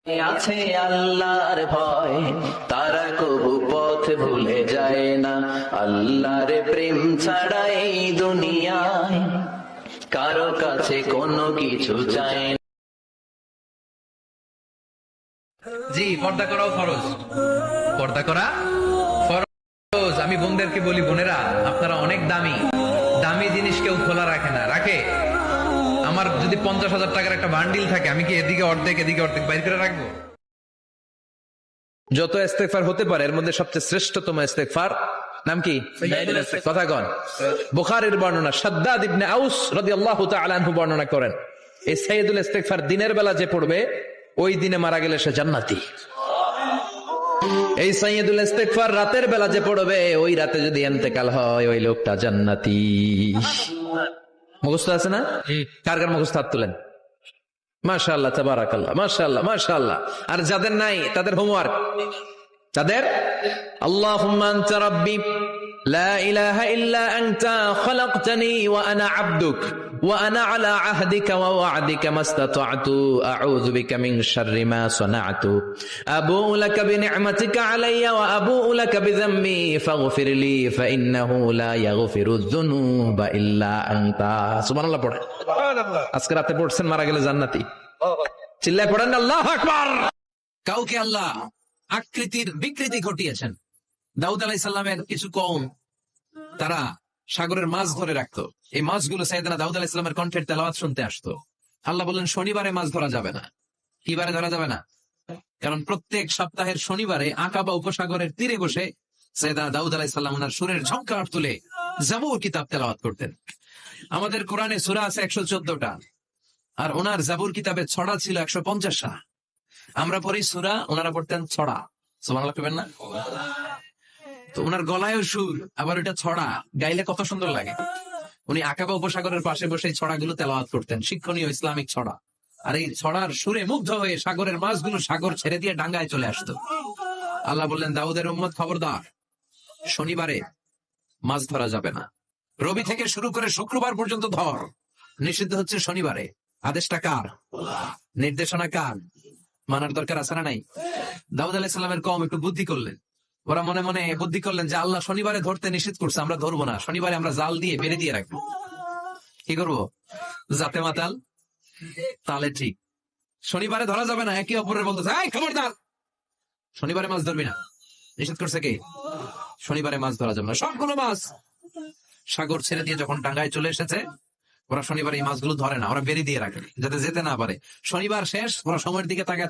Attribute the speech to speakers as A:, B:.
A: আছে আল্লাহর ভয়, তারা কবু পথ ভুলে যায় না। আল্লাহর প্রেম ছাড়া এই দুনিয়ায় কারো কাছে কোনো কিছু চায় না।
B: জি, পর্দা করাও ফরজ। পর্দা করা ফরজ। আমি বোনদেরকে বলি, বোনেরা আপনারা অনেক দামি, দামি জিনিস কেউ খোলা রাখে না। রাখে? আমার যদি 50,000 টাকার একটা বান্ডিল থাকে, আমি কি এদিকে অর্ধেক এদিকে অর্ধেক বাইর করে রাখবো? যত ইস্তেগফার হতে পারে এর মধ্যে সবচেয়ে শ্রেষ্ঠতম ইস্তেগফার নাম কি? কথা কন। বুখারীর বর্ণনা, শাদ্দাদ ইবনে আউস রাদিয়াল্লাহু তাআলা আনহু বর্ণনা করেন, এই সাইয়্যিদুল ইস্তেগফার দিনের বেলা যে পড়বে ওই দিনে মারা গেলে সে জান্নাতি। এই সাইয়্যিদুল ইস্তেগফার রাতের বেলা যে পড়বে ওই রাতে যদি ইন্তেকাল হয় ওই লোকটা জান্নাতি। মুখস্থ আছে না? কার কার মুখস্থ? হাত তুলেন। মাশাআল্লাহ, তাবারাকাল্লাহ, মাশাআল্লাহ, মাশাআল্লাহ। আর যাদের নাই তাদের হোমওয়ার্ক, তাদের আল্লাহুম্মা আনতা রাব্বি লা ইলাহা ইল্লা আনতা খালাকতানি ওয়া আনা আবদুক ওয়া আনা আলা আহদিকা ওয়া ওয়া'দিকা মাসতাতা'তু আউযু বিকা মিন শাররি মা সানা'তু আবুউ লাকা বিনি'মাতিকা আলাইয়া ওয়া আবুউ লাকা বিযামবি ফাগফিরলি ফাইন্নাহু লা ইয়াগফিরুয যুনুবা ইল্লা আনতা। সুবহানাল্লাহ পড়েন। সুবহানাল্লাহ। আজকে রাতে পড়ছেন, মারা গেলে জান্নাতি। চিল্লায় পড়েন আল্লাহু আকবার। কাউকে আল্লাহ আকৃতির বিকৃতি ঘটিয়েছেন। দাউদ আলাইহিস সালামের কিছু কওম তারা সাগরের মাছ ধরে রাখতো। এই মাছগুলো সাইয়েদনা দাউদ আলাইহিস সালামের কণ্ঠের তেলাওয়াত শুনতে আসতো। আল্লাহ বললেন শনিবারে মাছ ধরা যাবে না। কি বারে ধরা যাবে না? কারণ প্রত্যেক সপ্তাহের শনিবারে আকাবা উপসাগরের তীরে বসে সাইয়েদনা দাউদ আলাইহিস সালাম ওনার সুরের ঝংকার তুলে জাবুর কিতাব তেলাওয়াত করতেন। আমাদের কোরআনে সূরা আছে 114টা, আর ওনার জাবুর কিতাবে ছড়া ছিল 150টা। আমরা পড়ি সূরা, ওনারা পড়তেন ছড়া। সুবহানাল্লাহ কইবেন না? তো ওনার গলায়ও সুর, আবার ওটা ছড়া, গাইলে কত সুন্দর লাগে। উনি আকাবা উপসাগরের পাশে বসে ছড়াগুলো তেলাওয়াত করতেন, শিক্ষণীয় ইসলামিক ছড়া। আর এই ছড়ার সুরে মুগ্ধ হয়ে সাগরের মাছগুলো সাগর ছেড়ে দিয়ে ডাঙ্গায় চলে আসতো। আল্লাহ বললেন, দাউদের উম্মত খবরদার, শনিবারে মাছ ধরা যাবে না। রবি থেকে শুরু করে শুক্রবার পর্যন্ত ধর, নিষিদ্ধ হচ্ছে শনিবারে। আদেশটা কার? নির্দেশনা কার? মানার দরকার আছে না নাই? দাউদ আলাইহিস সালামের কওম একটু বুদ্ধি করলেন। ওরা মনে মনে বুদ্ধি করলেন যে আল্লাহ শনিবারে ধরতে নিষেধ করছে, আমরা ধরবো না, শনিবারে আমরা জাল দিয়ে বেড়ে দিয়ে রাখবো। কি করবো? যাতে মাতাল তালে ঠিক। শনিবারে ধরা যাবে না, একে অপরের বলতেছে, এই খবরদার, শনিবারে মাছ ধরবি না। নিষেধ করছে কে? শনিবারে মাছ ধরা যাবে না। সবগুলো মাছ সাগর ছেড়ে দিয়ে যখন ডাঙ্গায় চলে এসেছে, ওরা শনিবার এই মাছগুলো ধরে না, ওরা বেরিয়ে দিয়ে রাখে যাতে যেতে না পারে। শনিবার শেষ, ওরা সময়ের দিকে তাকায়